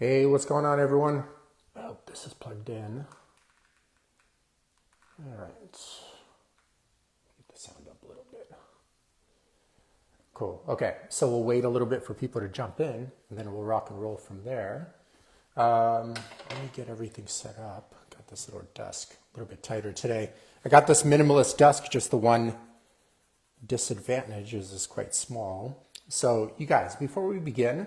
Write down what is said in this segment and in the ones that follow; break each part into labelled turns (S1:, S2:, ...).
S1: Hey, what's going on, everyone? Oh, this is plugged in. All right. Get the sound up a little bit. Cool. Okay, so we'll wait a little bit for people to jump in, and then we'll rock and roll from there. Let me get everything set up. Got this little desk a little bit tighter today. I got this minimalist desk, just the one disadvantage is it's quite small. So, you guys, before we begin,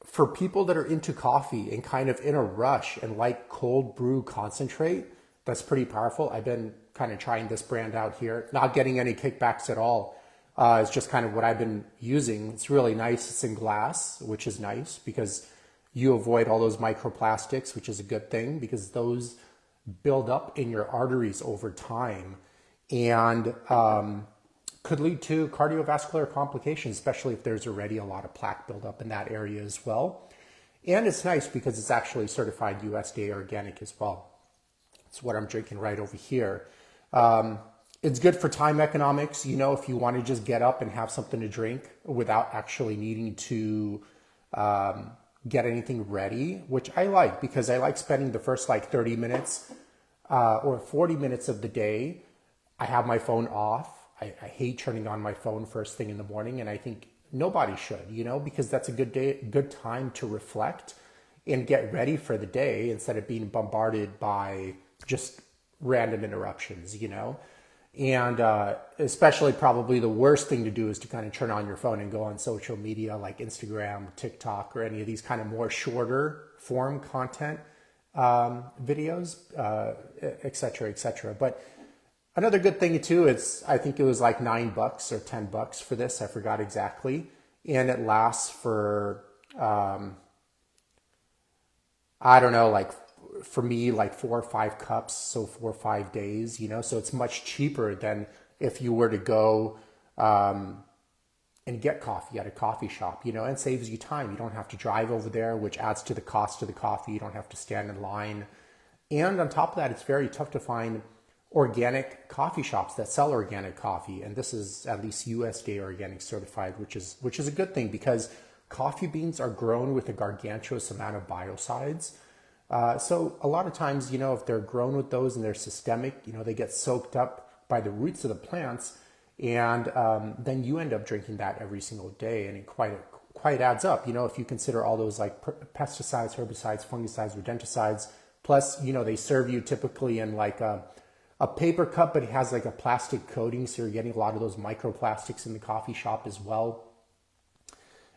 S1: for people that are into coffee and kind of in a rush and like cold brew concentrate, that's pretty powerful. I've been kind of trying this brand out here, not getting any kickbacks at all. It's just kind of what I've been using. It's really nice. It's in glass, which is nice because you avoid all those microplastics, which is a good thing because those build up in your arteries over time and could lead to cardiovascular complications, especially if there's already a lot of plaque buildup in that area as well. And it's nice because it's actually certified USDA organic as well. It's what I'm drinking right over here. It's good for time economics. You know, if you want to just get up and have something to drink without actually needing to get anything ready, which I like because I like spending the first like 30 minutes or 40 minutes of the day. I have my phone off. I hate turning on my phone first thing in the morning, and I think nobody should, you know, because that's a good time to reflect and get ready for the day instead of being bombarded by just random interruptions, you know. And especially probably the worst thing to do is to kind of turn on your phone and go on social media like Instagram, TikTok, or any of these kind of more shorter form content videos, et cetera, et cetera. But another good thing too, I think it was like $9 or $10 for this. I forgot exactly. And it lasts for, I don't know, like for me, like 4 or 5 cups. So 4 or 5 days, you know, so it's much cheaper than if you were to go, and get coffee at a coffee shop, you know, and saves you time. You don't have to drive over there, which adds to the cost of the coffee. You don't have to stand in line. And on top of that, it's very tough to find organic coffee shops that sell organic coffee, and this is at least USDA organic certified, which is a good thing because coffee beans are grown with a gargantuous amount of biocides. So a lot of times, you know, if they're grown with those and they're systemic, you know, they get soaked up by the roots of the plants, and then you end up drinking that every single day, and it quite adds up. You know, if you consider all those like pesticides, herbicides, fungicides, rodenticides, plus, you know, they serve you typically in like a paper cup, but it has like a plastic coating, so you're getting a lot of those microplastics in the coffee shop as well,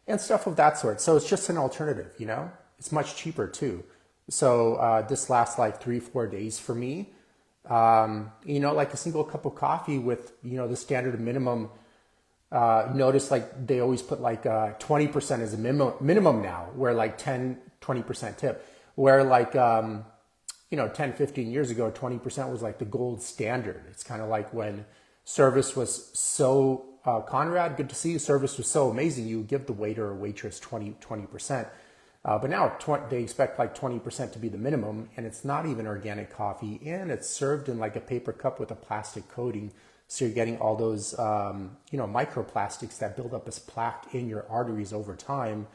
S1: and stuff of that sort. So it's just an alternative, you know. It's much cheaper too. So this lasts like 3-4 days for me. You know, like a single cup of coffee with, you know, the standard minimum. Notice like they always put like 20% as a minimum now, where like 10-20% tip, where like you know, 10, 15 years ago, 20% was like the gold standard. It's kind of like when service was so, Conrad, good to see you. Service was so amazing. You would give the waiter or waitress 20%. But now they expect like 20% to be the minimum, and it's not even organic coffee, and it's served in like a paper cup with a plastic coating. So you're getting all those, you know, microplastics that build up as plaque in your arteries over time.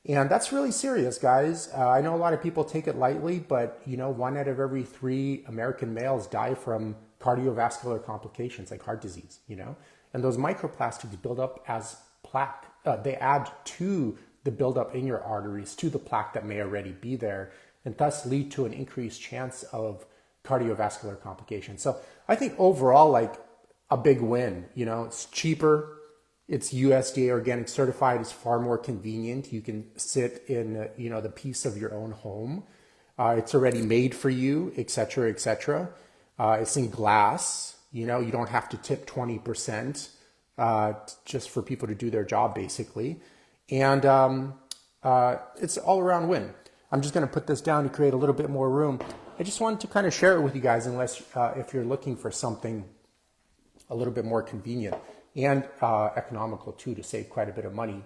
S1: And that's really serious, guys. I know a lot of people take it lightly, but you know, 1 out of every 3 American males die from cardiovascular complications like heart disease, you know, and those microplastics build up as plaque. They add to the buildup in your arteries, to the plaque that may already be there, and thus lead to an increased chance of cardiovascular complications. So I think overall, like a big win, you know, it's cheaper. It's USDA organic certified. It's far more convenient. You can sit in, you know, the peace of your own home. It's already made for you, et cetera, et cetera. It's in glass. You know, you don't have to tip 20% just for people to do their job, basically. And it's all around win. I'm just going to put this down to create a little bit more room. I just wanted to kind of share it with you guys, unless if you're looking for something a little bit more convenient and economical too, to save quite a bit of money.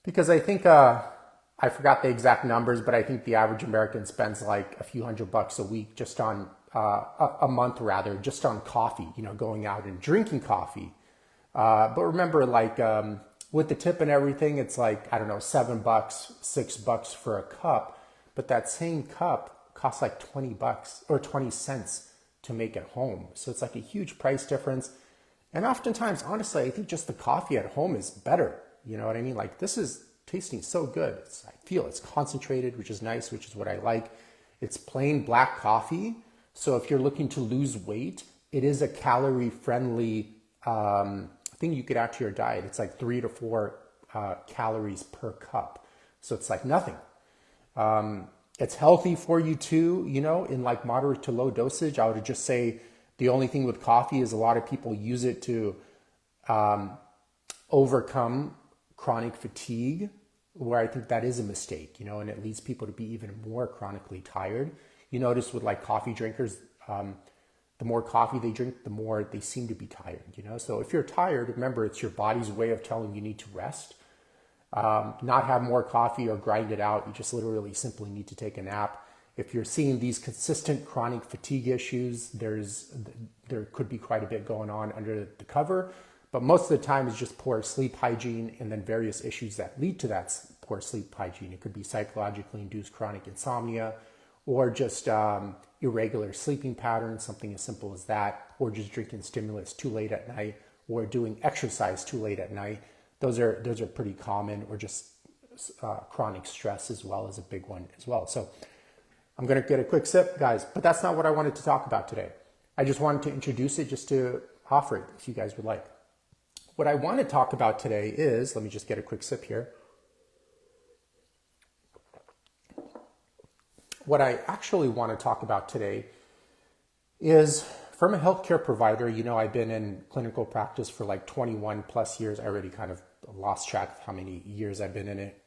S1: Because I think, I forgot the exact numbers, but I think the average American spends like a few $100 a week just on, a month rather, just on coffee, you know, going out and drinking coffee. But remember, like with the tip and everything, it's like, I don't know, $7, $6 for a cup. But that same cup costs like $20 or 20 cents to make at home. So it's like a huge price difference. And oftentimes, honestly, I think just the coffee at home is better. You know what I mean? Like, this is tasting so good. I feel it's concentrated, which is nice, which is what I like. It's plain black coffee. So if you're looking to lose weight, it is a calorie-friendly thing you could add to your diet. It's like 3 to 4 calories per cup. So it's like nothing. It's healthy for you too, you know, in like moderate to low dosage. I would just say the only thing with coffee is a lot of people use it to overcome chronic fatigue, where I think that is a mistake, you know, and it leads people to be even more chronically tired. You notice with like coffee drinkers, the more coffee they drink, the more they seem to be tired, you know. So if you're tired, remember, it's your body's way of telling you need to rest. Not have more coffee or grind it out. You just literally simply need to take a nap. If you're seeing these consistent chronic fatigue issues, there could be quite a bit going on under the cover. But most of the time it's just poor sleep hygiene and then various issues that lead to that poor sleep hygiene. It could be psychologically induced chronic insomnia, or just irregular sleeping patterns, something as simple as that, or just drinking stimulants too late at night, or doing exercise too late at night. Those are pretty common, or just chronic stress as well as a big one as well. So I'm going to get a quick sip, guys, but that's not what I wanted to talk about today. I just wanted to introduce it just to offer it if you guys would like. What I want to talk about today is, let me just get a quick sip here. What I actually want to talk about today is, from a healthcare provider, you know, I've been in clinical practice for like 21 plus years. I already kind of lost track of how many years I've been in it.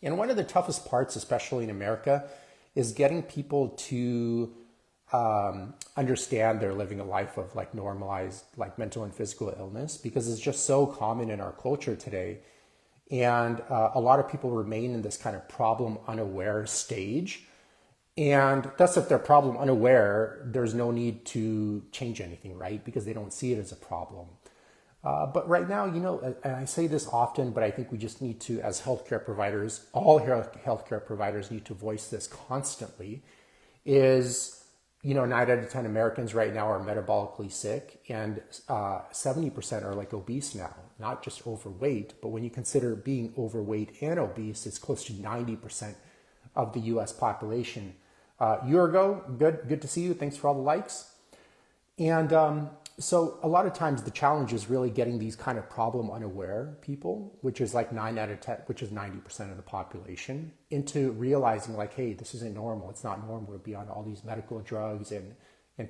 S1: And one of the toughest parts, especially in America, is getting people to understand they're living a life of like normalized like mental and physical illness, because it's just so common in our culture today. And a lot of people remain in this kind of problem unaware stage. And thus, if they're problem unaware, there's no need to change anything, right? Because they don't see it as a problem. But right now, you know, and I say this often, but I think we just need to, as healthcare providers, all healthcare providers need to voice this constantly, is, you know, 9 out of 10 Americans right now are metabolically sick, and 70% are like obese now, not just overweight, but when you consider being overweight and obese, it's close to 90% of the US population. Yurgo, good to see you. Thanks for all the likes. And so a lot of times the challenge is really getting these kind of problem unaware people, which is like 9 out of 10, which is 90% of the population, into realizing like, hey, this isn't normal. It's not normal to be on all these medical drugs and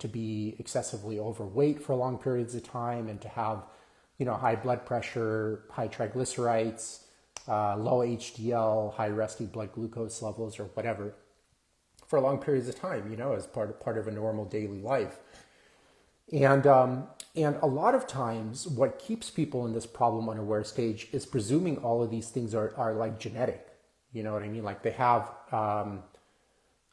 S1: to be excessively overweight for long periods of time, and to have, you know, high blood pressure, high triglycerides, low HDL, high resting blood glucose levels, or whatever, for long periods of time, you know, as part of a normal daily life. And a lot of times what keeps people in this problem unaware stage is presuming all of these things are like genetic. You know what I mean? Like they have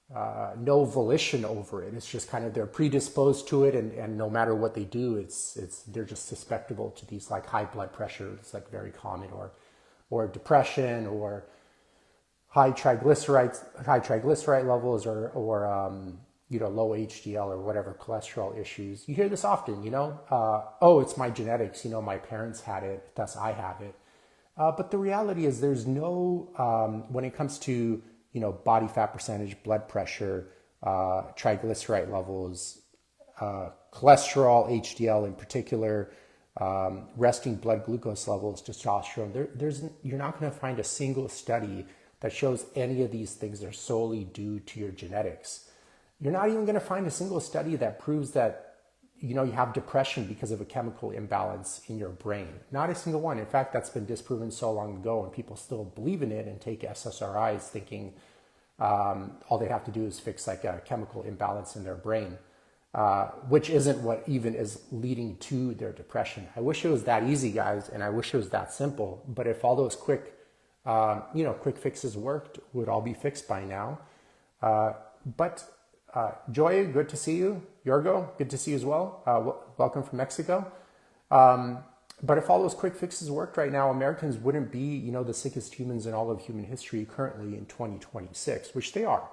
S1: no volition over it. It's just kind of, they're predisposed to it, and no matter what they do, they're just susceptible to these like high blood pressure. It's like very common, or depression, or high triglyceride levels, or you know, low HDL or whatever cholesterol issues. You hear this often, you know, oh, it's my genetics, you know, my parents had it, thus I have it. But the reality is there's no, when it comes to, you know, body fat percentage, blood pressure, triglyceride levels, cholesterol, HDL in particular, resting blood glucose levels, testosterone, you're not going to find a single study that shows any of these things are solely due to your genetics. You're not even going to find a single study that proves that, you know, you have depression because of a chemical imbalance in your brain. Not a single one. In fact, that's been disproven so long ago, and people still believe in it and take SSRIs thinking all they have to do is fix like a chemical imbalance in their brain, which isn't what even is leading to their depression. I wish it was that easy, guys, and I wish it was that simple. But if all those quick fixes worked, it would all be fixed by now. Joy, good to see you. Yorgo, good to see you as well. Welcome from Mexico. But if all those quick fixes worked right now, Americans wouldn't be, the sickest humans in all of human history currently in 2026, which they are.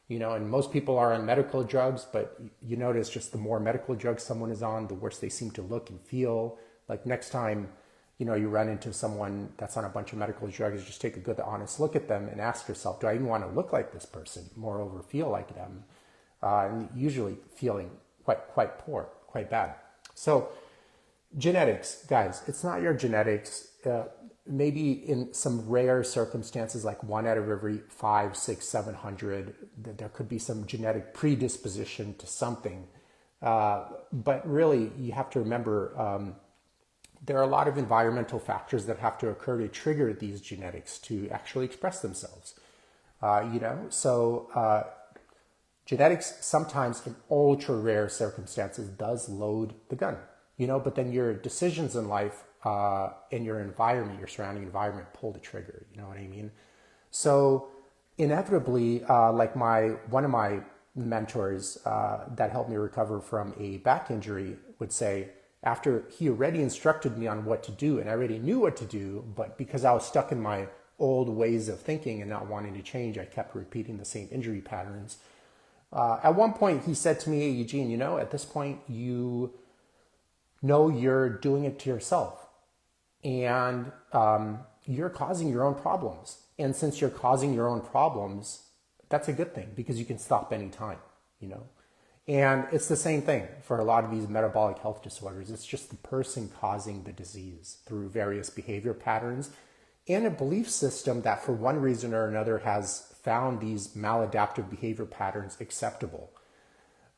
S1: And most people are on medical drugs, but you notice just the more medical drugs someone is on, the worse they seem to look and feel. Like next time, you run into someone that's on a bunch of medical drugs, just take a good, honest look at them and ask yourself, do I even want to look like this person? Moreover, feel like them? And usually feeling quite poor, quite bad. So genetics, guys, it's not your genetics. Maybe in some rare circumstances, like 1 out of every 5, 6, 700, there could be some genetic predisposition to something. But really, you have to remember there are a lot of environmental factors that have to occur to trigger these genetics to actually express themselves. So genetics sometimes in ultra rare circumstances does load the gun, but then your decisions in life and your environment, your surrounding environment pull the trigger, you know what I mean? So inevitably, like one of my mentors that helped me recover from a back injury would say, after he already instructed me on what to do and I already knew what to do, but because I was stuck in my old ways of thinking and not wanting to change, I kept repeating the same injury patterns. At one point he said to me, hey, Eugene, at this point you know you're doing it to yourself and you're causing your own problems. And since you're causing your own problems, that's a good thing because you can stop anytime, And it's the same thing for a lot of these metabolic health disorders. It's just the person causing the disease through various behavior patterns and a belief system that for one reason or another has found these maladaptive behavior patterns acceptable.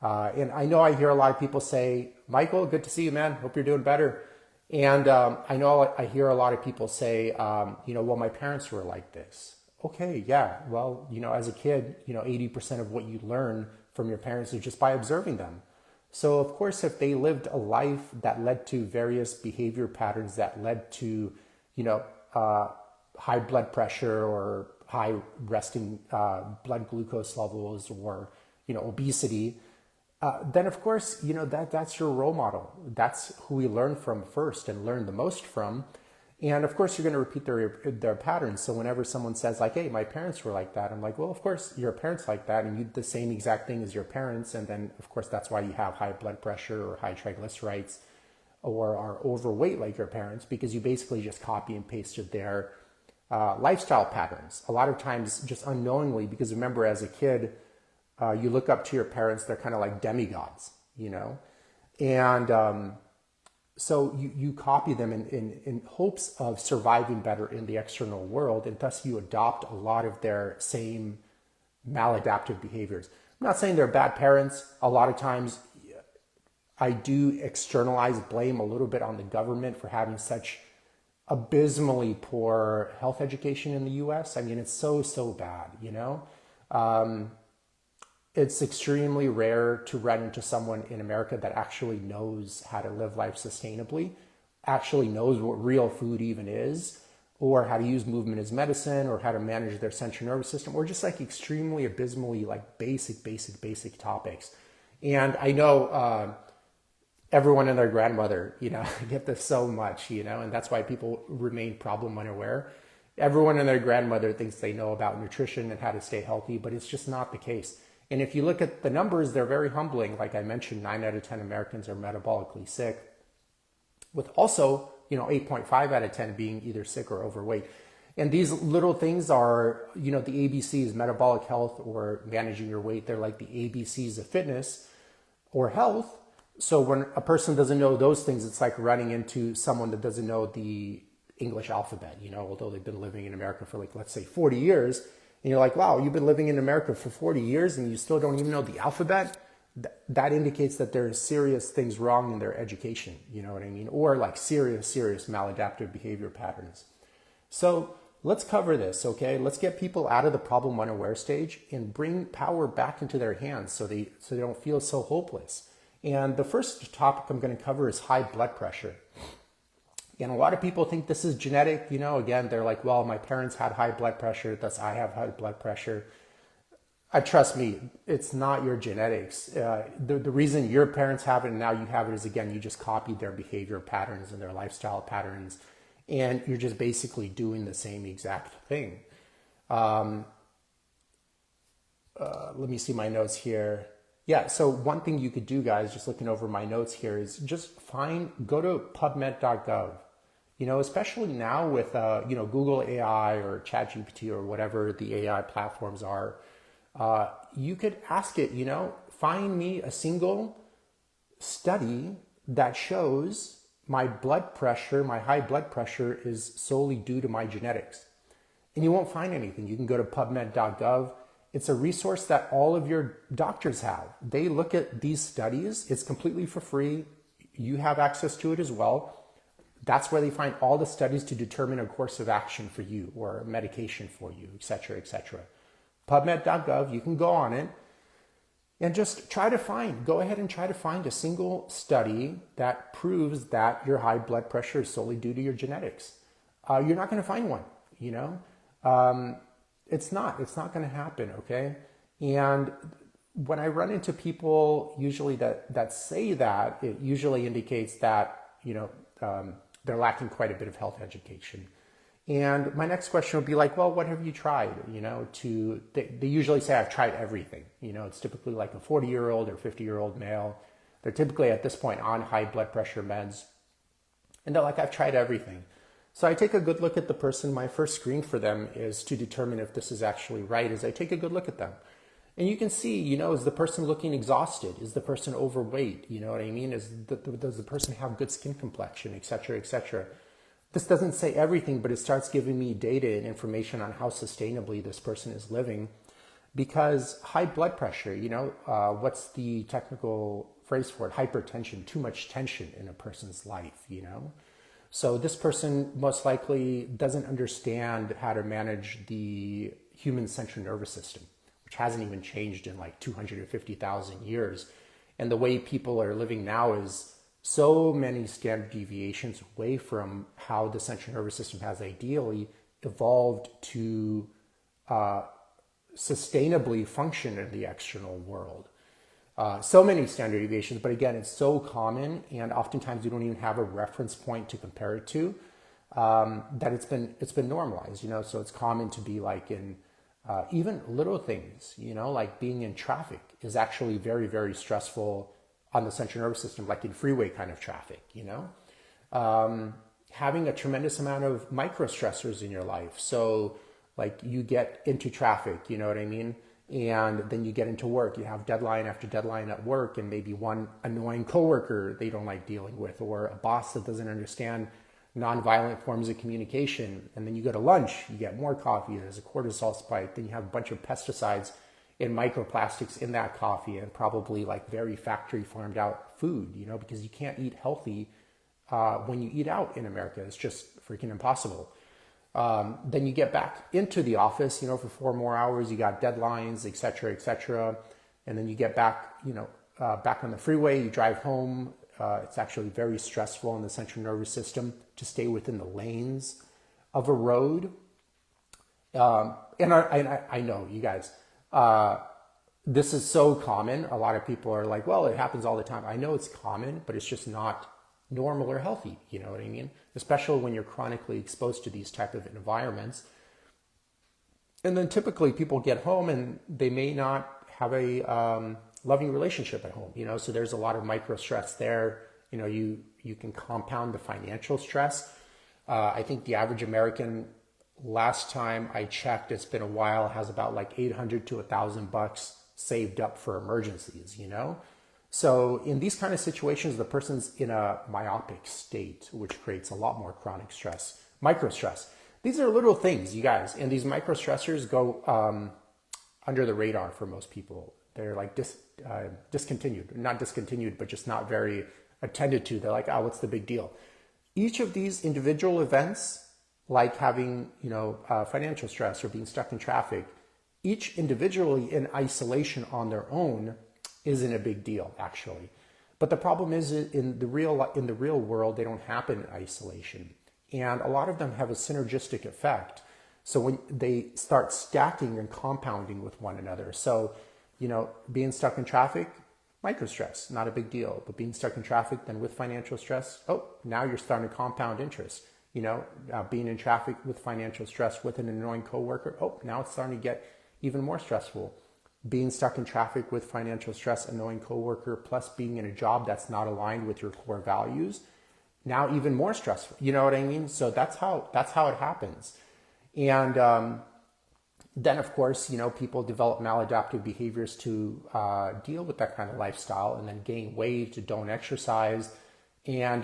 S1: And I know I hear a lot of people say, Michael, good to see you, man. Hope you're doing better. And I know I hear a lot of people say, well, my parents were like this. Okay, yeah. Well, as a kid, 80% of what you learn from your parents is just by observing them. So of course, if they lived a life that led to various behavior patterns that led to, high blood pressure or high resting blood glucose levels or, obesity, then of course, that's your role model. That's who we learn from first and learn the most from. And of course, you're going to repeat their patterns. So whenever someone says like, hey, my parents were like that, I'm like, well, of course, your parents like that and you did the same exact thing as your parents. And then, of course, that's why you have high blood pressure or high triglycerides or are overweight like your parents, because you basically just copy and pasted their lifestyle patterns. A lot of times just unknowingly, because remember, as a kid, you look up to your parents, they're kind of like demigods, And so you copy them in hopes of surviving better in the external world, and thus you adopt a lot of their same maladaptive behaviors. I'm not saying they're bad parents. A lot of times I do externalize blame a little bit on the government for having such abysmally poor health education in the US. I mean, it's so bad, It's extremely rare to run into someone in America that actually knows how to live life sustainably, actually knows what real food even is, or how to use movement as medicine, or how to manage their central nervous system, or just like extremely abysmally like basic topics. And I know everyone and their grandmother, get this so much, and that's why people remain problem unaware. Everyone and their grandmother thinks they know about nutrition and how to stay healthy, but it's just not the case. And if you look at the numbers, they're very humbling. Like I mentioned, 9 out of 10 Americans are metabolically sick, with also, 8.5 out of 10 being either sick or overweight. And these little things are, the ABCs, metabolic health or managing your weight. They're like the ABCs of fitness or health. So when a person doesn't know those things, it's like running into someone that doesn't know the English alphabet, although they've been living in America for like, let's say 40 years. And you're like, wow, you've been living in America for 40 years and you still don't even know the alphabet? That indicates that there's serious things wrong in their education, you know what I mean? Or like serious maladaptive behavior patterns. So let's cover this, okay? Let's get people out of the problem unaware stage and bring power back into their hands so they don't feel so hopeless. And the first topic I'm going to cover is high blood pressure. And a lot of people think this is genetic. Again, they're like, well, my parents had high blood pressure, thus I have high blood pressure. Trust me, it's not your genetics. The reason your parents have it and now you have it is, again, you just copied their behavior patterns and their lifestyle patterns, and you're just basically doing the same exact thing. Let me see my notes here. Yeah, so one thing you could do, guys, just looking over my notes here, is just go to pubmed.gov. Especially now with Google AI or ChatGPT or whatever the AI platforms are, you could ask it, find me a single study that shows my high blood pressure is solely due to my genetics. And you won't find anything. You can go to pubmed.gov. It's a resource that all of your doctors have. They look at these studies. It's completely for free. You have access to it as well. That's where they find all the studies to determine a course of action for you or a medication for you, et cetera, et cetera. PubMed.gov, you can go on it and just go ahead and try to find a single study that proves that your high blood pressure is solely due to your genetics. You're not going to find one, It's not going to happen, okay? And when I run into people usually that say that, it usually indicates that, they're lacking quite a bit of health education. And my next question would be like, well, what have you tried? They usually say, I've tried everything. It's typically like a 40-year-old or 50-year-old male. They're typically at this point on high blood pressure meds. And they're like, I've tried everything. So I take a good look at the person. My first screen for them is to determine if this is actually right, is I take a good look at them. And you can see, is the person looking exhausted? Is the person overweight? You know what I mean? Does the person have good skin complexion, et cetera, et cetera? This doesn't say everything, but it starts giving me data and information on how sustainably this person is living. Because high blood pressure, what's the technical phrase for it? Hypertension, too much tension in a person's life, So this person most likely doesn't understand how to manage the human central nervous system, which hasn't even changed in like 250,000 years. And the way people are living now is so many standard deviations away from how the central nervous system has ideally evolved to sustainably function in the external world. So many standard deviations, but again, it's so common, and oftentimes you don't even have a reference point to compare it to, that it's been normalized. So it's common to be like in even little things, like being in traffic is actually very, very stressful on the central nervous system, like in freeway kind of traffic. Having a tremendous amount of micro stressors in your life. So like you get into traffic, you know what I mean? And then you get into work, you have deadline after deadline at work, and maybe one annoying coworker they don't like dealing with, or a boss that doesn't understand nonviolent forms of communication. And then you go to lunch, you get more coffee, there's a cortisol spike, then you have a bunch of pesticides and microplastics in that coffee, and probably like very factory farmed out food, because you can't eat healthy when you eat out in America. It's just freaking impossible. Then you get back into the office, for 4 more hours, you got deadlines, et cetera, et cetera. And then you get back, back on the freeway, you drive home. It's actually very stressful in the central nervous system to stay within the lanes of a road. And I know, you guys, this is so common. A lot of people are like, well, it happens all the time. I know it's common, but it's just not normal or healthy. You know what I mean? Especially when you're chronically exposed to these type of environments. And then typically people get home and they may not have a loving relationship at home, so there's a lot of micro stress there. You can compound the financial stress. I think the average American, last time I checked, it's been a while, has about like $800 to $1,000 saved up for emergencies, So in these kind of situations, the person's in a myopic state, which creates a lot more chronic stress, micro stress. These are little things, you guys, and these micro stressors go under the radar for most people. They're like discontinued, not discontinued, but just not very attended to. They're like, oh, what's the big deal? Each of these individual events, like having, financial stress or being stuck in traffic, each individually in isolation on their own isn't a big deal, actually. But the problem is in the real world, they don't happen in isolation. And a lot of them have a synergistic effect. So when they start stacking and compounding with one another. So, being stuck in traffic, micro stress, not a big deal. But being stuck in traffic, then with financial stress, now you're starting to compound interest. Being in traffic with financial stress with an annoying coworker, now it's starting to get even more stressful. Being stuck in traffic with financial stress, annoying coworker, plus being in a job that's not aligned with your core values, now even more stressful. You know what I mean? So that's how it happens. And then, of course, people develop maladaptive behaviors to deal with that kind of lifestyle, and then gain weight, don't exercise, and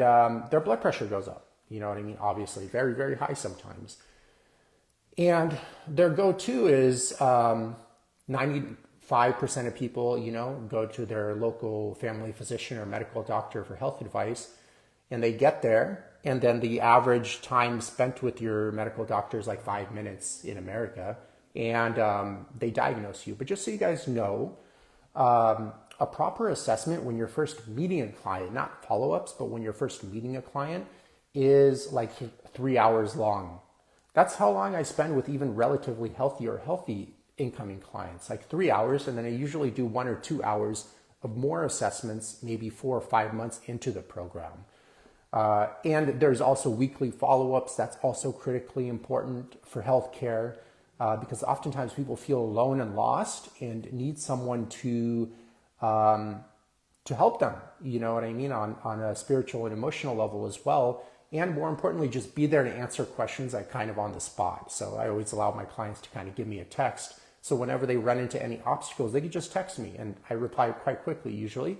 S1: their blood pressure goes up. You know what I mean? Obviously, very, very high sometimes. And their go-to is 95% of people, go to their local family physician or medical doctor for health advice, and they get there, and then the average time spent with your medical doctor is like 5 minutes in America, and they diagnose you. But just so you guys know, a proper assessment when you're first meeting a client, not follow-ups, but when you're first meeting a client, is like 3 hours long. That's how long I spend with even relatively healthy incoming clients, like 3 hours. And then I usually do 1 or 2 hours of more assessments, maybe 4 or 5 months into the program. And there's also weekly follow-ups. That's also critically important for healthcare, because oftentimes people feel alone and lost and need someone to help them, you know what I mean, on a spiritual and emotional level as well. And more importantly, just be there to answer questions like kind of on the spot. So I always allow my clients to kind of give me a text. So whenever they run into any obstacles, they can just text me, and I reply quite quickly usually.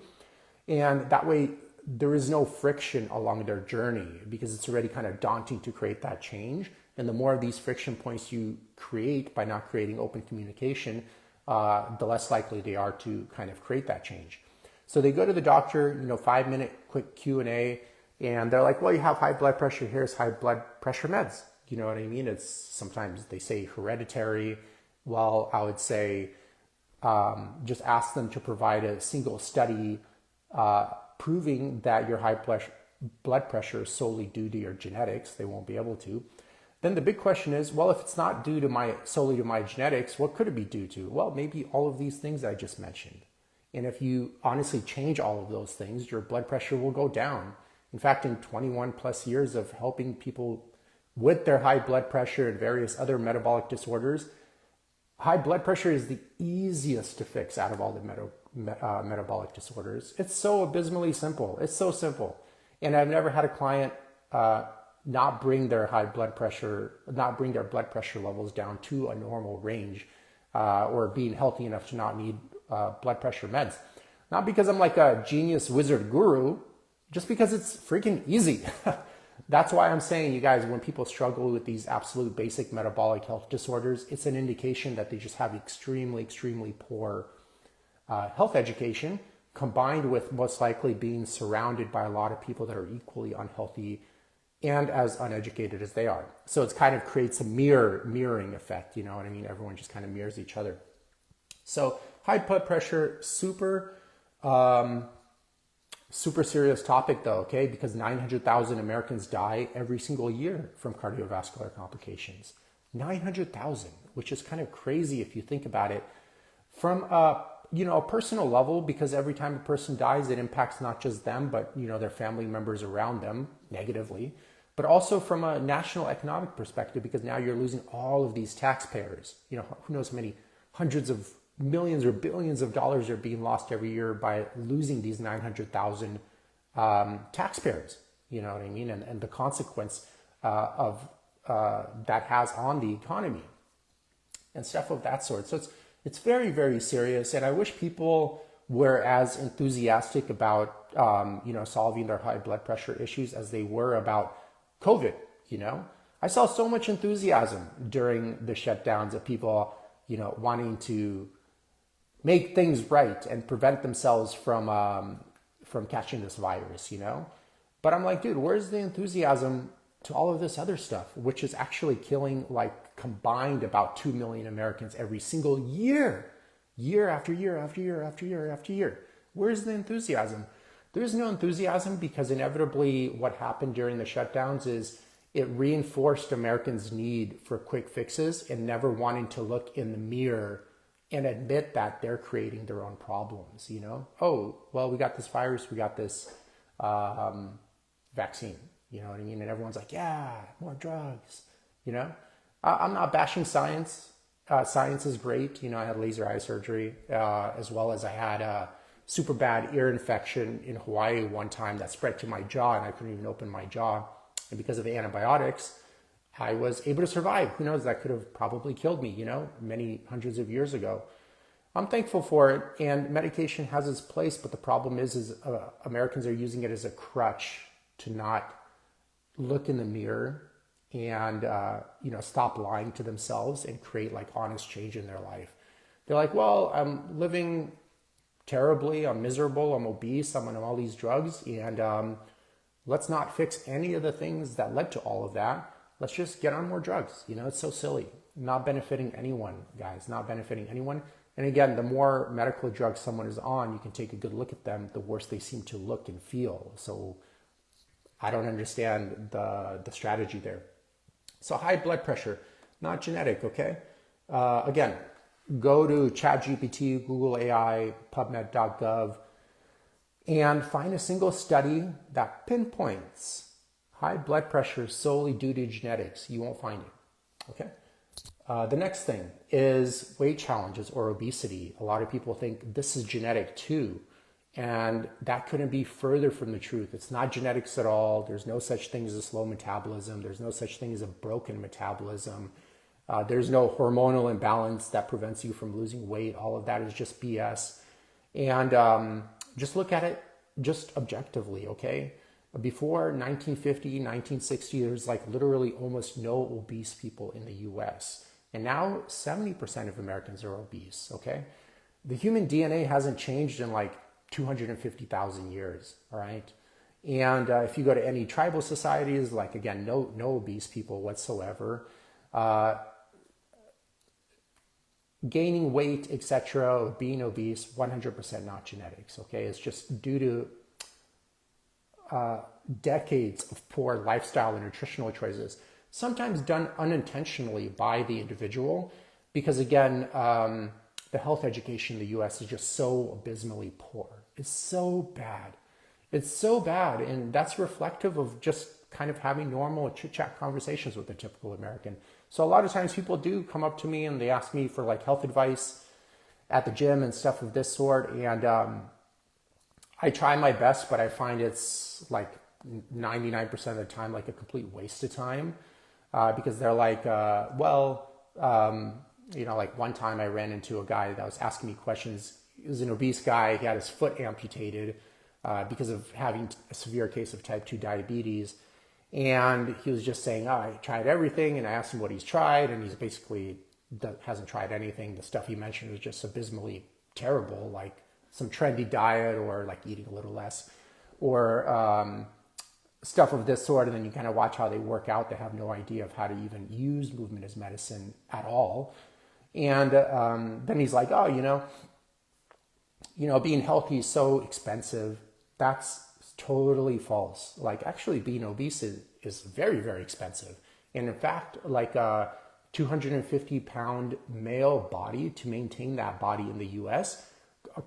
S1: And that way there is no friction along their journey, because it's already kind of daunting to create that change. And the more of these friction points you create by not creating open communication, the less likely they are to kind of create that change. So they go to the doctor, 5-minute quick Q&A, and they're like, well, you have high blood pressure. Here's high blood pressure meds. You know what I mean? It's sometimes they say hereditary. Well, I would say just ask them to provide a single study proving that your high blood pressure is solely due to your genetics. They won't be able to. Then the big question is, well, if it's not due to solely to my genetics, what could it be due to? Well, maybe all of these things I just mentioned. And if you honestly change all of those things, your blood pressure will go down. In fact, in 21 plus years of helping people with their high blood pressure and various other metabolic disorders, high blood pressure is the easiest to fix out of all the metabolic disorders. It's so abysmally simple. It's so simple. And I've never had a client not bring their blood pressure levels down to a normal range, or being healthy enough to not need blood pressure meds. Not because I'm like a genius wizard guru, just because it's freaking easy. That's why I'm saying, you guys, when people struggle with these absolute basic metabolic health disorders, it's an indication that they just have extremely, extremely poor health education, combined with most likely being surrounded by a lot of people that are equally unhealthy and as uneducated as they are. So it kind of creates a mirroring effect, you know what I mean? Everyone just kind of mirrors each other. So high blood pressure, super serious topic though, okay? Because 900,000 Americans die every single year from cardiovascular complications. 900,000, which is kind of crazy if you think about it from a personal level, because every time a person dies, it impacts not just them, but their family members around them negatively, but also from a national economic perspective, because now you're losing all of these taxpayers. Who knows how many hundreds of millions or billions of dollars are being lost every year by losing these 900,000 taxpayers. You know what I mean? And the consequence of that has on the economy and stuff of that sort. So it's very, very serious. And I wish people were as enthusiastic about, solving their high blood pressure issues as they were about COVID. I saw so much enthusiasm during the shutdowns of people, wanting to make things right and prevent themselves from catching this virus, But I'm like, dude, where's the enthusiasm to all of this other stuff, which is actually killing, like, combined about 2 million Americans every single year after year after year after year after year. Where's the enthusiasm? There's no enthusiasm because inevitably what happened during the shutdowns is it reinforced Americans' need for quick fixes and never wanting to look in the mirror and admit that they're creating their own problems, you know? Oh, well, we got this virus, we got this vaccine, you know what I mean? And everyone's like, yeah, more drugs, you know? I'm not bashing science. Science is great. You know, I had laser eye surgery, as well as I had a super bad ear infection in Hawaii one time that spread to my jaw, and I couldn't even open my jaw. And because of the antibiotics, I was able to survive. Who knows, that could have probably killed me, you know, many hundreds of years ago. I'm thankful for it, and medication has its place, but the problem is Americans are using it as a crutch to not look in the mirror and you know, stop lying to themselves and create like honest change in their life. They're like, well, I'm living terribly, I'm miserable, I'm obese, I'm on all these drugs, and let's not fix any of the things that led to all of that. Let's just get on more drugs. You know, it's so silly. Not benefiting anyone, guys, not benefiting anyone. And again, the more medical drugs someone is on, you can take a good look at them, the worse they seem to look and feel. So I don't understand the strategy there. So high blood pressure, not genetic, okay? Again, go to ChatGPT, Google AI, PubMed.gov, and find a single study that pinpoints high blood pressure solely due to genetics. You won't find it, okay? The next thing is weight challenges or obesity. A lot of people think this is genetic too, and that couldn't be further from the truth. It's not genetics at all. There's no such thing as a slow metabolism. There's no such thing as a broken metabolism. There's no hormonal imbalance that prevents you from losing weight. All of that is just BS. And just look at it just objectively, okay? Before 1950, 1960, there's like literally almost no obese people in the US. And now 70% of Americans are obese, okay? The human DNA hasn't changed in like 250,000 years, all right? And if you go to any tribal societies, like again, no obese people whatsoever. Gaining weight, etc., being obese, 100% not genetics, okay? It's just due to decades of poor lifestyle and nutritional choices, sometimes done unintentionally by the individual, because again, the health education in the US is just so abysmally poor. It's so bad. It's so bad, and that's reflective of just kind of having normal chit-chat conversations with the typical American. So a lot of times people do come up to me and they ask me for like health advice at the gym and stuff of this sort, and I try my best, but I find it's like 99% of the time like a complete waste of time, because they're like, you know, like one time I ran into a guy that was asking me questions. He was an obese guy. He had his foot amputated because of having a severe case of type 2 diabetes. And he was just saying, oh, I tried everything. And I asked him what he's tried. And he's basically hasn't tried anything. The stuff he mentioned was just abysmally terrible, like some trendy diet or like eating a little less or stuff of this sort. And then you kind of watch how they work out. They have no idea of how to even use movement as medicine at all. And then he's like, oh, being healthy is so expensive. That's totally false. Like actually being obese is very, very expensive. And in fact, like a 250-pound male body, to maintain that body in the US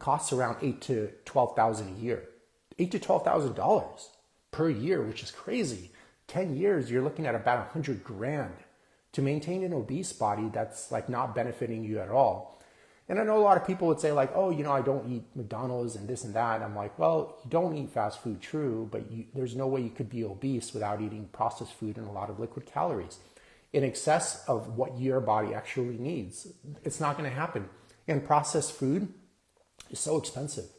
S1: costs around $8,000 to $12,000 a year. $8,000 to $12,000 per year, which is crazy. 10 years, you're looking at about $100,000 to maintain an obese body that's like not benefiting you at all. And I know a lot of people would say like, oh, I don't eat McDonald's and this and that. I'm like, well, you don't eat fast food, true, but there's no way you could be obese without eating processed food and a lot of liquid calories in excess of what your body actually needs. It's not going to happen. And processed food is so expensive.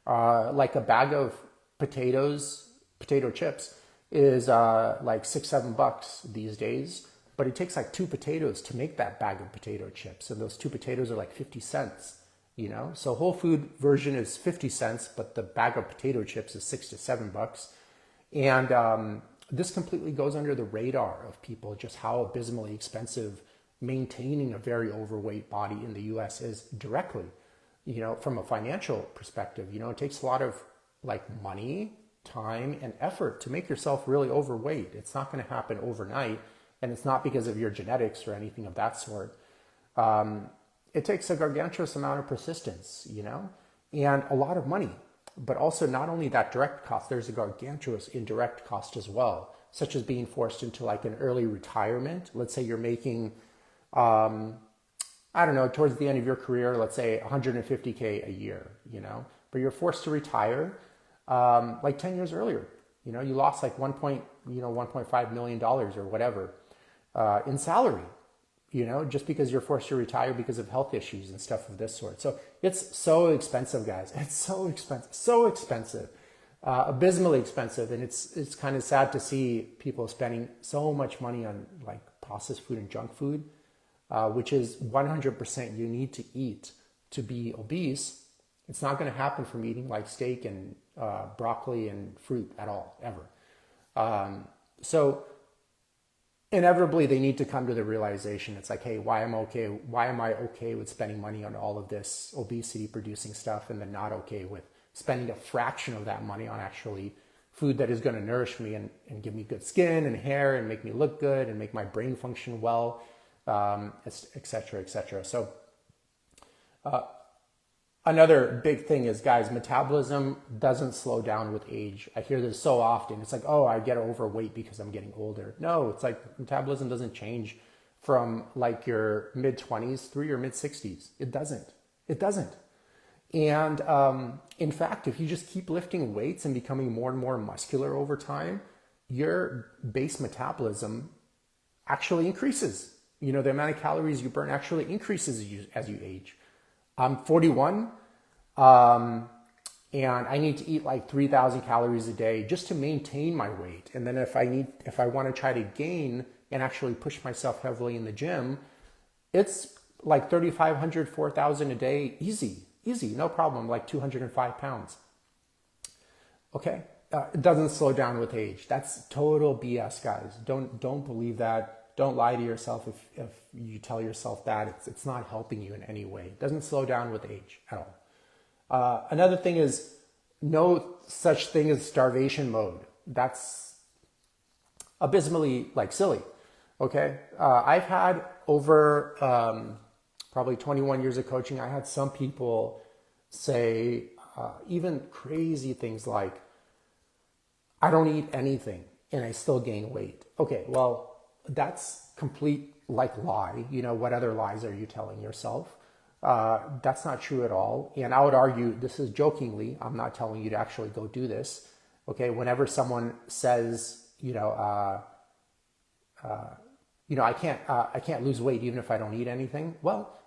S1: Like a bag of potato chips is like $6-7 these days. But it takes like 2 potatoes to make that bag of potato chips. And those 2 potatoes are like 50 cents, So whole food version is 50 cents, but the bag of potato chips is $6 to $7. And this completely goes under the radar of people, just how abysmally expensive maintaining a very overweight body in the US is directly, from a financial perspective. It takes a lot of like money time and effort to make yourself really overweight. It's not going to happen overnight, and it's not because of your genetics or anything of that sort. It takes a gargantuous amount of persistence, and a lot of money. But also, not only that direct cost, there's a gargantuous indirect cost as well, such as being forced into like an early retirement. Let's say you're making, I don't know, towards the end of your career, let's say 150K a year, but you're forced to retire like 10 years earlier. You lost like $1.5 million or whatever in salary, just because you're forced to retire because of health issues and stuff of this sort. So it's so expensive, guys. It's so expensive, abysmally expensive. And it's kind of sad to see people spending so much money on like processed food and junk food, which is 100% you need to eat to be obese. It's not going to happen from eating like steak and broccoli and fruit at all, ever. So inevitably they need to come to the realization, it's like, hey, why am I okay with spending money on all of this obesity producing stuff and then not okay with spending a fraction of that money on actually food that is going to nourish me and give me good skin and hair and make me look good and make my brain function well, et cetera, et cetera. So another big thing is, guys, metabolism doesn't slow down with age. I hear this so often. It's like, oh, I get overweight because I'm getting older. No, it's like metabolism doesn't change from like your mid-20s through your mid-60s. It doesn't. And in fact, if you just keep lifting weights and becoming more and more muscular over time, your base metabolism actually increases. The amount of calories you burn actually increases as you age. I'm 41, and I need to eat like 3,000 calories a day just to maintain my weight. And then if I want to try to gain and actually push myself heavily in the gym, it's like 3,500, 4,000 a day, easy, no problem, like 205 pounds. Okay, it doesn't slow down with age. That's total BS, guys. Don't believe that. Don't lie to yourself if you tell yourself that. It's not helping you in any way. It doesn't slow down with age at all. Another thing is no such thing as starvation mode. That's abysmally like silly. Okay, I've had over probably 21 years of coaching. I had some people say even crazy things like, I don't eat anything and I still gain weight. Okay, well, that's complete like lie. What other lies are you telling yourself? That's not true at all. And I would argue, this is jokingly, I'm not telling you to actually go do this. Okay, whenever someone says, I can't lose weight even if I don't eat anything. Well,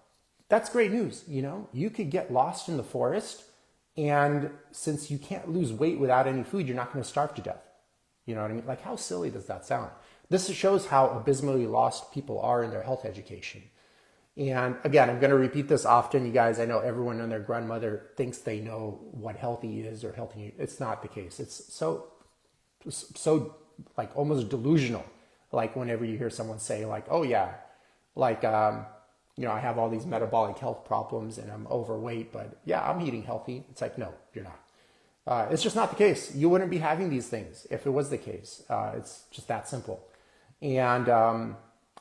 S1: that's great news. You could get lost in the forest, and since you can't lose weight without any food, you're not going to starve to death. You know what I mean? Like, how silly does that sound? This shows how abysmally lost people are in their health education. And again, I'm going to repeat this often. You guys, I know everyone and their grandmother thinks they know what healthy is or healthy. It's not the case. It's so like almost delusional. Like whenever you hear someone say like, oh yeah, like, I have all these metabolic health problems and I'm overweight, but yeah, I'm eating healthy. It's like, no, you're not. It's just not the case. You wouldn't be having these things if it was the case. It's just that simple. And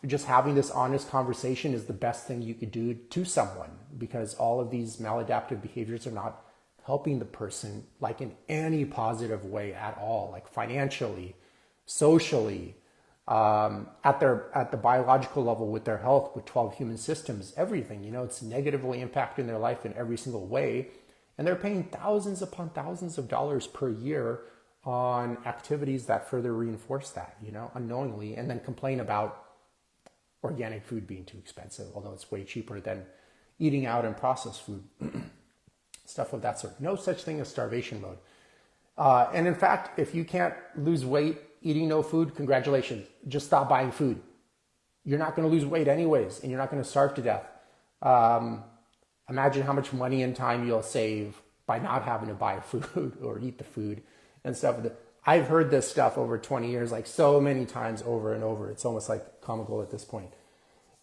S1: just having this honest conversation is the best thing you could do to someone, because all of these maladaptive behaviors are not helping the person like in any positive way at all, like financially, socially, at the biological level with their health, with 12 human systems, everything. It's negatively impacting their life in every single way. And they're paying thousands upon thousands of dollars per year on activities that further reinforce that, unknowingly, and then complain about organic food being too expensive, although it's way cheaper than eating out and processed food, stuff of that sort. No such thing as starvation mode. And in fact, if you can't lose weight eating no food, congratulations, just stop buying food. You're not going to lose weight anyways, and you're not going to starve to death. Imagine how much money and time you'll save by not having to buy food or eat the food and stuff. I've heard this stuff over 20 years, like so many times over and over. It's almost like comical at this point.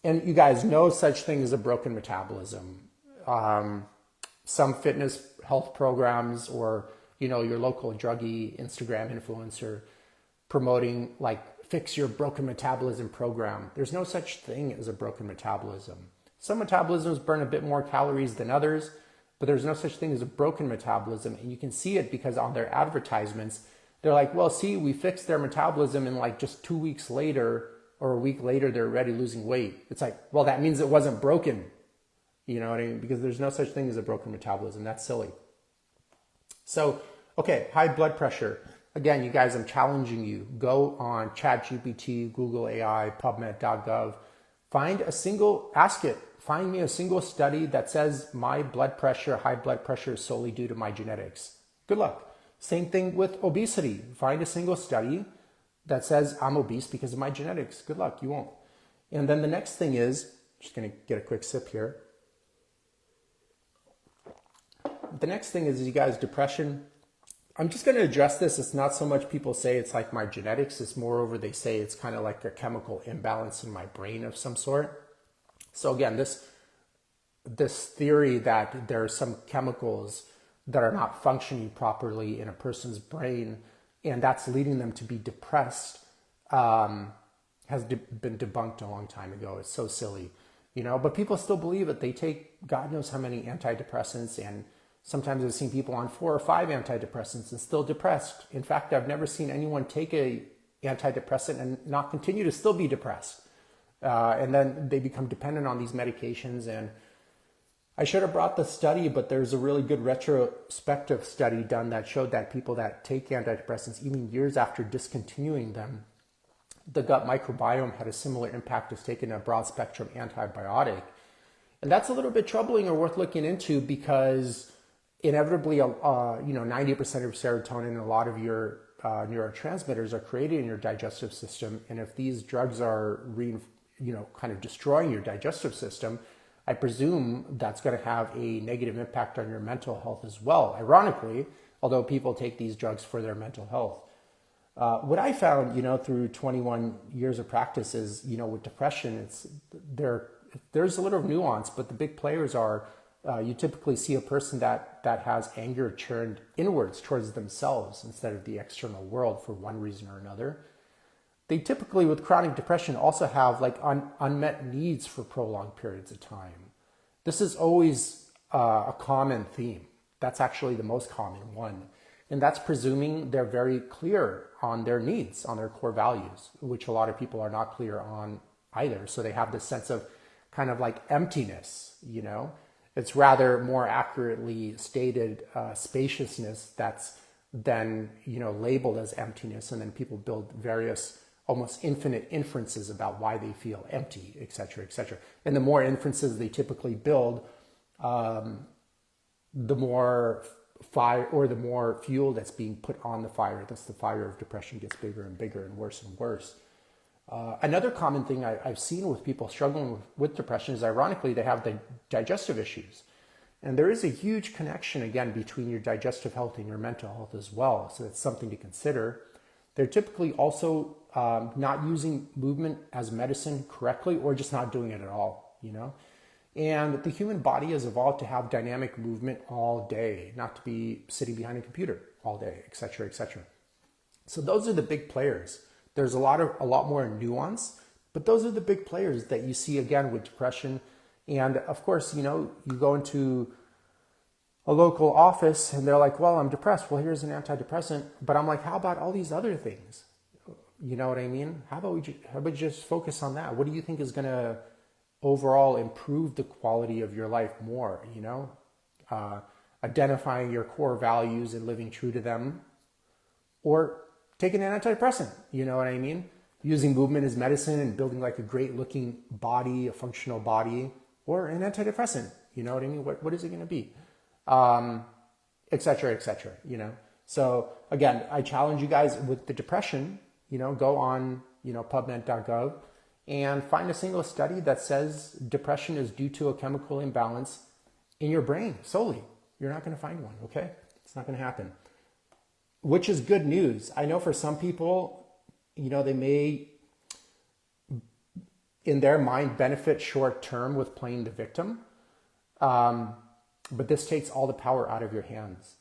S1: And you guys, no such thing as a broken metabolism. Some fitness health programs or, your local druggie Instagram influencer promoting like fix your broken metabolism program. There's no such thing as a broken metabolism. Some metabolisms burn a bit more calories than others, but there's no such thing as a broken metabolism. And you can see it because on their advertisements, they're like, well, see, we fixed their metabolism and like just 2 weeks later or a week later, they're already losing weight. It's like, well, that means it wasn't broken. You know what I mean? Because there's no such thing as a broken metabolism. That's silly. So, okay, high blood pressure. Again, you guys, I'm challenging you. Go on ChatGPT, Google AI, PubMed.gov. Ask it, find me a single study that says my blood pressure, high blood pressure is solely due to my genetics. Good luck. Same thing with obesity. Find a single study that says I'm obese because of my genetics. Good luck, you won't. And then the next thing is, just gonna get a quick sip here. The next thing is, you guys, depression. I'm just going to address this. It's not so much people say it's like my genetics. It's moreover, they say it's kind of like a chemical imbalance in my brain of some sort. So again, this theory that there are some chemicals that are not functioning properly in a person's brain, and that's leading them to be depressed, has been debunked a long time ago. It's so silly, but people still believe it. They take God knows how many antidepressants, and sometimes I've seen people on 4 or 5 antidepressants and still depressed. In fact, I've never seen anyone take a antidepressant and not continue to still be depressed. And then they become dependent on these medications. And I should have brought the study, but there's a really good retrospective study done that showed that people that take antidepressants, even years after discontinuing them, the gut microbiome had a similar impact as taking a broad spectrum antibiotic. And that's a little bit troubling or worth looking into, because inevitably, 90% of serotonin and a lot of your neurotransmitters are created in your digestive system. And if these drugs are, kind of destroying your digestive system, I presume that's going to have a negative impact on your mental health as well. Ironically, although people take these drugs for their mental health. What I found, through 21 years of practice is, with depression, there's a little nuance, but the big players are, you typically see a person that has anger turned inwards towards themselves instead of the external world for one reason or another. They typically, with chronic depression, also have like unmet needs for prolonged periods of time. This is always a common theme. That's actually the most common one. And that's presuming they're very clear on their needs, on their core values, which a lot of people are not clear on either. So they have this sense of kind of like emptiness, It's rather more accurately stated spaciousness that's then, labeled as emptiness. And then people build various almost infinite inferences about why they feel empty, et cetera, et cetera. And the more inferences they typically build, the more fire or the more fuel that's being put on the fire. Thus the fire of depression gets bigger and bigger and worse and worse. Another common thing I've seen with people struggling with depression is, ironically, they have the digestive issues. And there is a huge connection, again, between your digestive health and your mental health as well. So that's something to consider. They're typically also not using movement as medicine correctly, or just not doing it at all, And the human body has evolved to have dynamic movement all day, not to be sitting behind a computer all day, et cetera, et cetera. So those are the big players. There's a lot more nuance, but those are the big players that you see, again, with depression. And of course, you go into a local office and they're like, well, I'm depressed. Well, here's an antidepressant. But I'm like, how about all these other things? You know what I mean? How about we just focus on that? What do you think is going to overall improve the quality of your life more? Identifying your core values and living true to them, or taking an antidepressant, you know what I mean? Using movement as medicine and building like a great looking body, a functional body, or an antidepressant, you know what I mean? What is it going to be? Et cetera, So again, I challenge you guys with the depression, go on, PubMed.gov and find a single study that says depression is due to a chemical imbalance in your brain solely. You're not going to find one, okay? It's not going to happen. Which is good news. I know for some people, they may, in their mind, benefit short term with playing the victim. But this takes all the power out of your hands.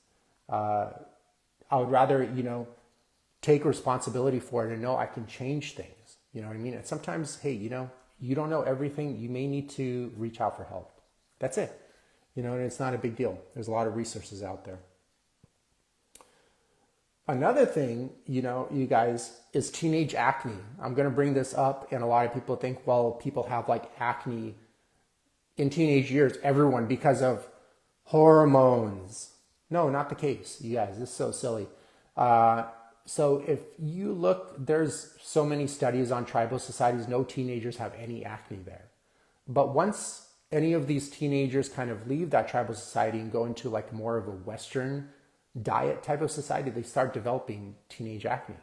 S1: I would rather, take responsibility for it and know I can change things. You know what I mean? And sometimes, hey, you don't know everything. You may need to reach out for help. That's it. And it's not a big deal. There's a lot of resources out there. Another thing, you guys, is teenage acne. I'm going to bring this up, and a lot of people think, well, people have like acne in teenage years, everyone, because of hormones. No, not the case, you guys. This is so silly. So if you look, there's so many studies on tribal societies, no teenagers have any acne there. But once any of these teenagers kind of leave that tribal society and go into like more of a Western diet type of society, they start developing teenage acne.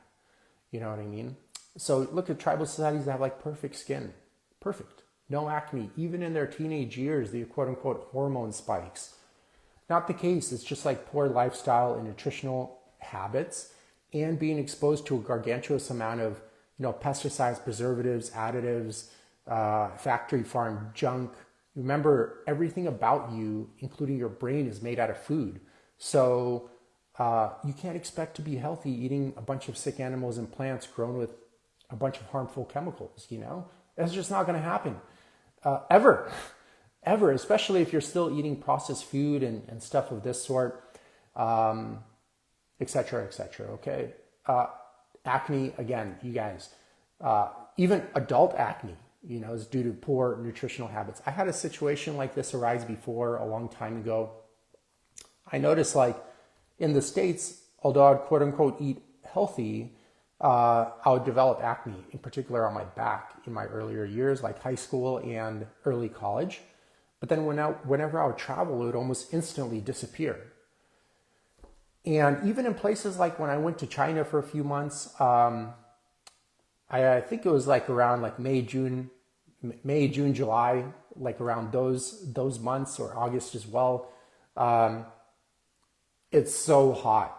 S1: You know what I mean? So look at tribal societies that have like perfect skin. Perfect. No acne. Even in their teenage years, the quote unquote hormone spikes. Not the case. It's just like poor lifestyle and nutritional habits and being exposed to a gargantuous amount of, pesticides, preservatives, additives, factory farm junk. Remember, everything about you, including your brain, is made out of food. So you can't expect to be healthy eating a bunch of sick animals and plants grown with a bunch of harmful chemicals, That's just not going to happen. Ever, especially if you're still eating processed food and stuff of this sort, et cetera, okay? Acne, again, you guys, even adult acne, is due to poor nutritional habits. I had a situation like this arise before a long time ago. I noticed like in the States, although I'd quote unquote eat healthy, I would develop acne, in particular on my back in my earlier years, like high school and early college. But then whenever I would travel, it would almost instantly disappear. And even in places like when I went to China for a few months, I think it was like around like May, June, July, like around those months, or August as well. It's so hot,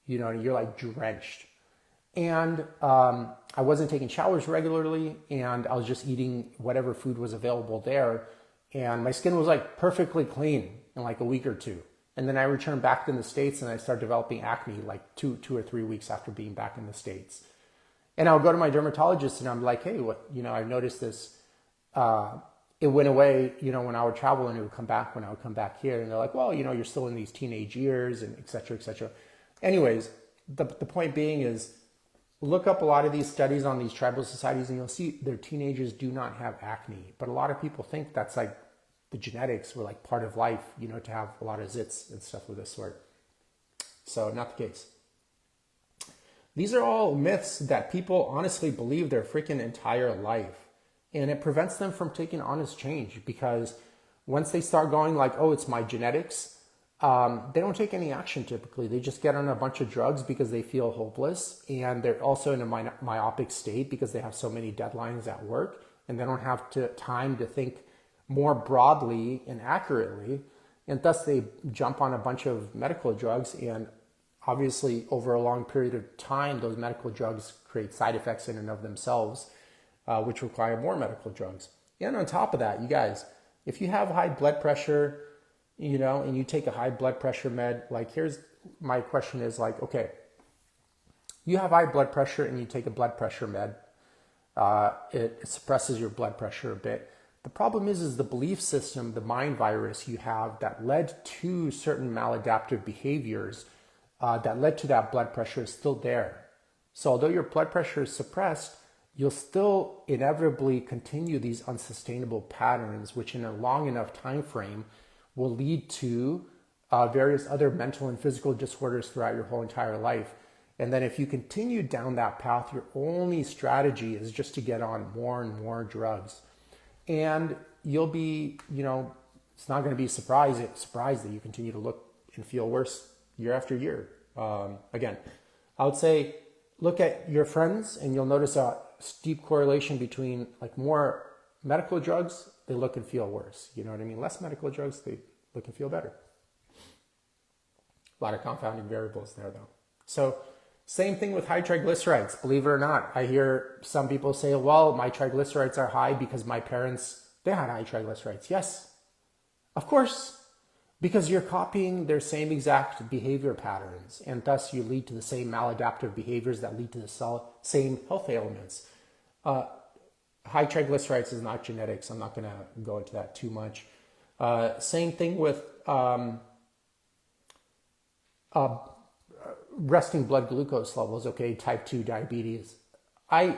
S1: you're like drenched. And I wasn't taking showers regularly, and I was just eating whatever food was available there. And my skin was like perfectly clean in like a week or two. And then I returned back to the States and I started developing acne like two or 3 weeks after being back in the States. And I'll go to my dermatologist and I'm like, hey, I've noticed this. It went away, when I would travel, and it would come back when I would come back here. And they're like, well, you're still in these teenage years, and et cetera, et cetera. Anyways, the point being is, look up a lot of these studies on these tribal societies and you'll see their teenagers do not have acne. But a lot of people think that's like the genetics or like part of life, to have a lot of zits and stuff of this sort. So not the case. These are all myths that people honestly believe their freaking entire life. And it prevents them from taking honest change, because once they start going like, oh, it's my genetics, they don't take any action typically. They just get on a bunch of drugs because they feel hopeless. And they're also in a myopic state because they have so many deadlines at work, and they don't have time to think more broadly and accurately. And thus they jump on a bunch of medical drugs. And obviously over a long period of time, those medical drugs create side effects in and of themselves, which require more medical drugs. And on top of that, you guys, if you have high blood pressure, and you take a high blood pressure med, like here's my question is like, okay, you have high blood pressure and you take a blood pressure med, it suppresses your blood pressure a bit. The problem is the belief system, the mind virus you have that led to certain maladaptive behaviors that led to that blood pressure is still there. So although your blood pressure is suppressed, you'll still inevitably continue these unsustainable patterns, which in a long enough time frame will lead to various other mental and physical disorders throughout your whole entire life. And then if you continue down that path, your only strategy is just to get on more and more drugs. And you'll be, it's not going to be surprised that you continue to look and feel worse year after year. Again, I would say look at your friends and you'll notice a steep correlation between like more medical drugs, they look and feel worse. You know what I mean? Less medical drugs, they look and feel better. A lot of confounding variables there though. So same thing with high triglycerides. Believe it or not, I hear some people say, well, my triglycerides are high because my parents, they had high triglycerides. Yes, of course. because you're copying their same exact behavior patterns, and thus you lead to the same maladaptive behaviors that lead to the same health ailments. High triglycerides is not genetics. I'm not going to go into that too much. Same thing with resting blood glucose levels, okay, type 2 diabetes. I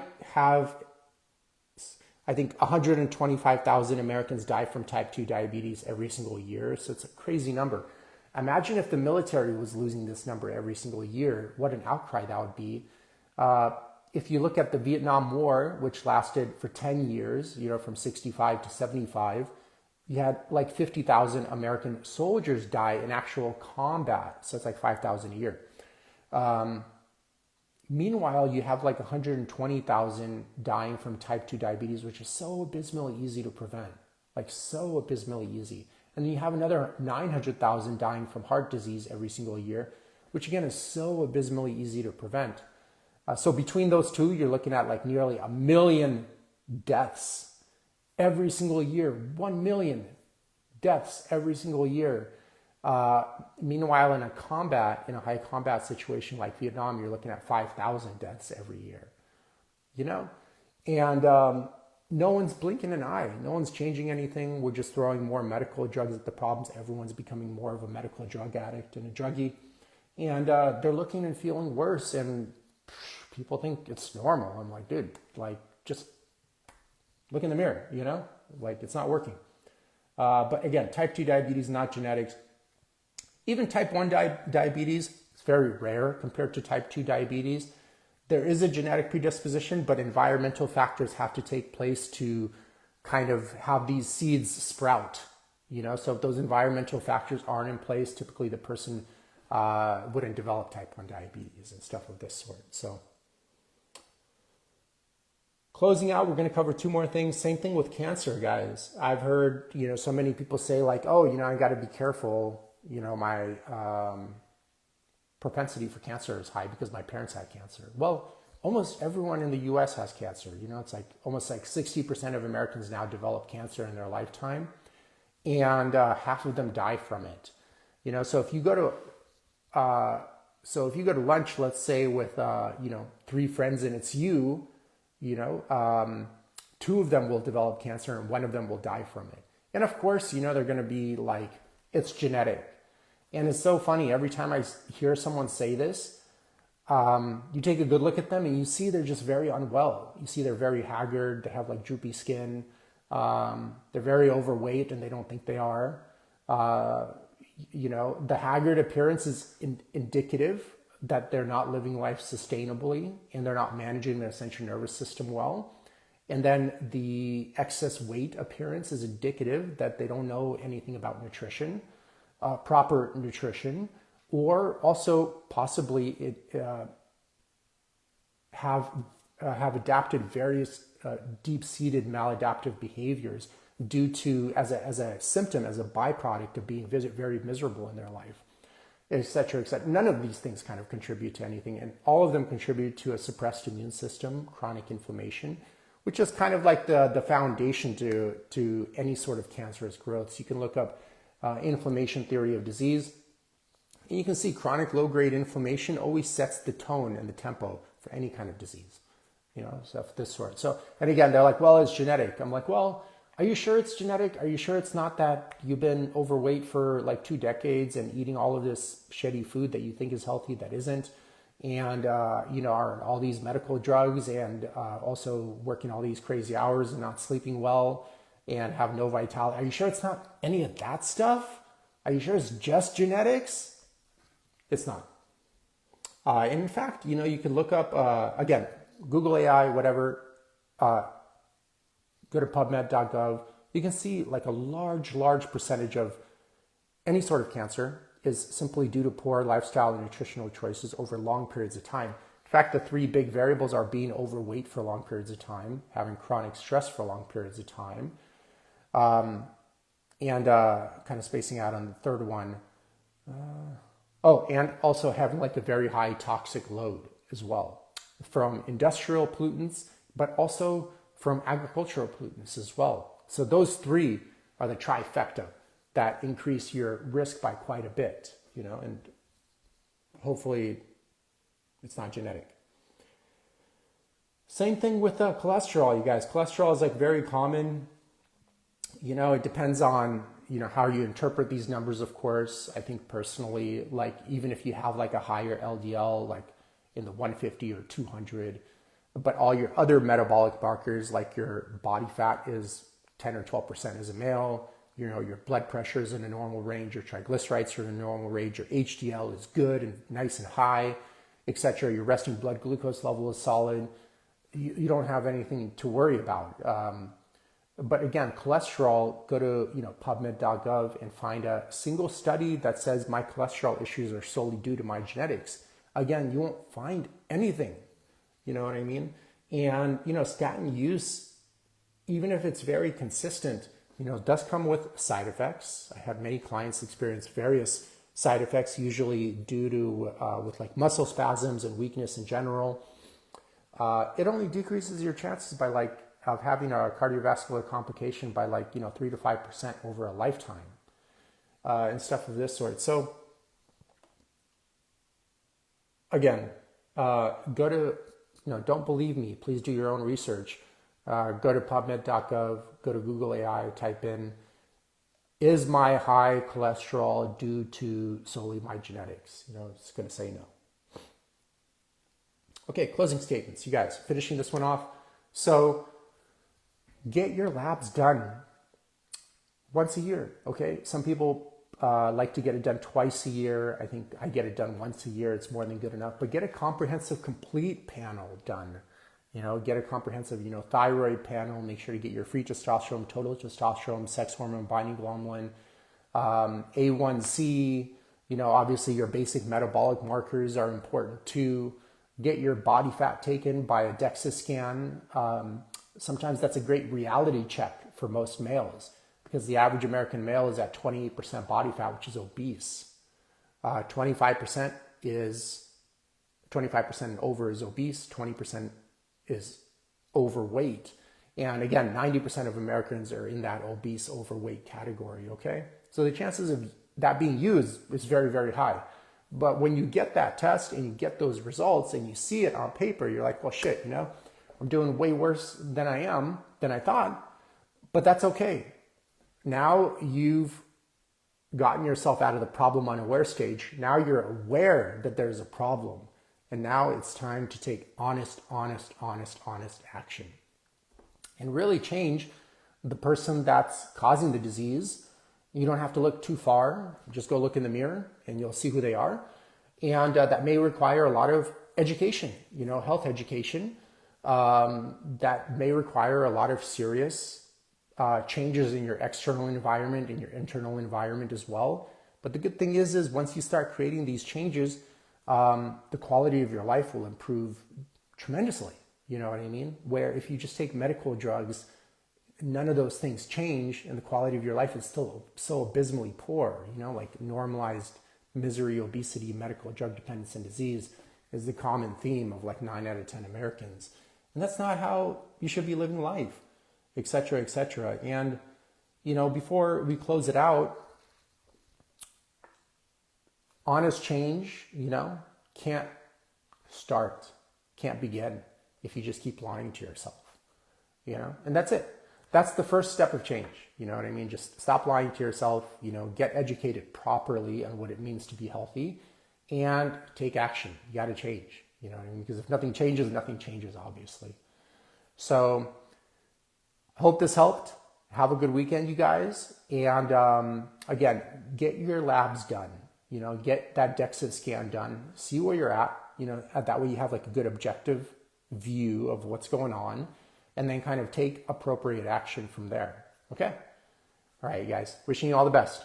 S1: think 125,000 Americans die from type 2 diabetes every single year, so it's a crazy number. Imagine if the military was losing this number every single year, what an outcry that would be. If you look at the Vietnam War, which lasted for 10 years, from 65 to 75, you had like 50,000 American soldiers die in actual combat. So it's like 5,000 a year. Meanwhile, you have like 120,000 dying from type 2 diabetes, which is so abysmally easy to prevent, like so abysmally easy. And then you have another 900,000 dying from heart disease every single year, which again is so abysmally easy to prevent. So between those two, you're looking at like nearly 1 million deaths every single year, 1 million deaths every single year. Meanwhile, in a high combat situation like Vietnam, you're looking at 5,000 deaths every year, and no one's blinking an eye. No one's changing anything. We're just throwing more medical drugs at the problems. Everyone's becoming more of a medical drug addict and a druggie, and they're looking and feeling worse, and people think it's normal. I'm like, dude, like just look in the mirror, like it's not working. But again, type 2 diabetes, not genetics. Even type 1 diabetes is very rare compared to type 2 diabetes. There is a genetic predisposition, but environmental factors have to take place to kind of have these seeds sprout. So if those environmental factors aren't in place, typically the person wouldn't develop type 1 diabetes and stuff of this sort. So closing out, we're going to cover 2 more things. Same thing with cancer, guys. I've heard, so many people say like, oh, I got to be careful. My propensity for cancer is high because my parents had cancer. Well, almost everyone in the U.S. has cancer. It's like almost like 60% of Americans now develop cancer in their lifetime, and half of them die from it. So if you go to lunch, let's say with 3 friends and it's you, 2 of them will develop cancer and 1 of them will die from it. And of course, they're going to be like, it's genetic. And it's so funny. Every time I hear someone say this, you take a good look at them and you see they're just very unwell. You see they're very haggard. They have like droopy skin. They're very overweight and they don't think they are. The haggard appearance is indicative that they're not living life sustainably and they're not managing their central nervous system well. And then the excess weight appearance is indicative that they don't know anything about nutrition, proper nutrition, or also possibly have adapted various deep-seated maladaptive behaviors due to, as a symptom, as a byproduct of being very miserable in their life, et cetera, et cetera. None of these things kind of contribute to anything, and all of them contribute to a suppressed immune system, chronic inflammation, which is kind of like the foundation to any sort of cancerous growth. So you can look up inflammation theory of disease, and you can see chronic low-grade inflammation always sets the tone and the tempo for any kind of disease, stuff of this sort. So, and again, they're like, well, it's genetic. I'm like, well, are you sure it's genetic? Are you sure it's not that you've been overweight for like 2 decades and eating all of this shitty food that you think is healthy that isn't? And, are all these medical drugs and also working all these crazy hours and not sleeping well and have no vitality. Are you sure it's not any of that stuff? Are you sure it's just genetics? It's not. And in fact, you can look up, again, Google AI, whatever, go to PubMed.gov. You can see like a large percentage of any sort of cancer is simply due to poor lifestyle and nutritional choices over long periods of time. In fact, the 3 big variables are being overweight for long periods of time, having chronic stress for long periods of time, and kind of spacing out on the third one. And also having like a very high toxic load as well from industrial pollutants, but also from agricultural pollutants as well. So those 3 are the trifecta that increase your risk by quite a bit, and hopefully it's not genetic. Same thing with cholesterol, you guys. Cholesterol is like very common. It depends on, how you interpret these numbers, of course. I think personally, like even if you have like a higher LDL, like in the 150 or 200, but all your other metabolic markers, like your body fat is 10 or 12% as a male, your blood pressure is in a normal range, your triglycerides are in a normal range, your HDL is good and nice and high, etc. Your resting blood glucose level is solid. You don't have anything to worry about. But again, cholesterol, go to PubMed.gov and find a single study that says my cholesterol issues are solely due to my genetics. Again, you won't find anything. You know what I mean? And statin use, even if it's very consistent, does come with side effects. I had many clients experience various side effects, usually due to with like muscle spasms and weakness in general. It only decreases your chances of having a cardiovascular complication by 3 to 5% over a lifetime, and stuff of this sort. So again, go to, don't believe me, please do your own research. Go to PubMed.gov, go to Google AI, type in, is my high cholesterol due to solely my genetics? It's going to say no. Okay, closing statements, you guys, finishing this one off. So get your labs done once a year, okay? Some people like to get it done twice a year. I think I get it done once a year. It's more than good enough. But get a comprehensive, complete panel done. Get a comprehensive, thyroid panel. Make sure to get your free testosterone, total testosterone, sex hormone, binding globulin, A1C. Obviously your basic metabolic markers are important too. Get your body fat taken by a DEXA scan. Sometimes that's a great reality check for most males, because the average American male is at 28% body fat, which is obese. 25% and over is obese, 20% is overweight. And again, 90% of Americans are in that obese, overweight category, okay? So the chances of that being used is very, very high. But when you get that test and you get those results and you see it on paper, you're like, well, shit, I'm doing way worse than I thought, but that's okay. Now you've gotten yourself out of the problem unaware stage. Now you're aware that there's a problem. And now it's time to take honest action and really change the person that's causing the disease. You don't have to look too far. Just go look in the mirror and you'll see who they are. And that may require a lot of education, health education. That may require a lot of serious changes in your external environment and your internal environment as well. But the good thing is once you start creating these changes, the quality of your life will improve tremendously. You know what I mean? Where if you just take medical drugs, none of those things change and the quality of your life is still so abysmally poor. Like normalized misery, obesity, medical drug dependence, and disease is the common theme of like 9 out of 10 Americans. And that's not how you should be living life, et cetera, et cetera. And, before we close it out, honest change, can't begin if you just keep lying to yourself, and that's it. That's the first step of change. You know what I mean? Just stop lying to yourself, get educated properly on what it means to be healthy and take action. You got to change, what I mean? Because if nothing changes, obviously. So I hope this helped. Have a good weekend, you guys. And again, get your labs done, get that DEXA scan done, see where you're at, that way you have like a good objective view of what's going on, and then kind of take appropriate action from there. Okay? All right, you guys. Wishing you all the best.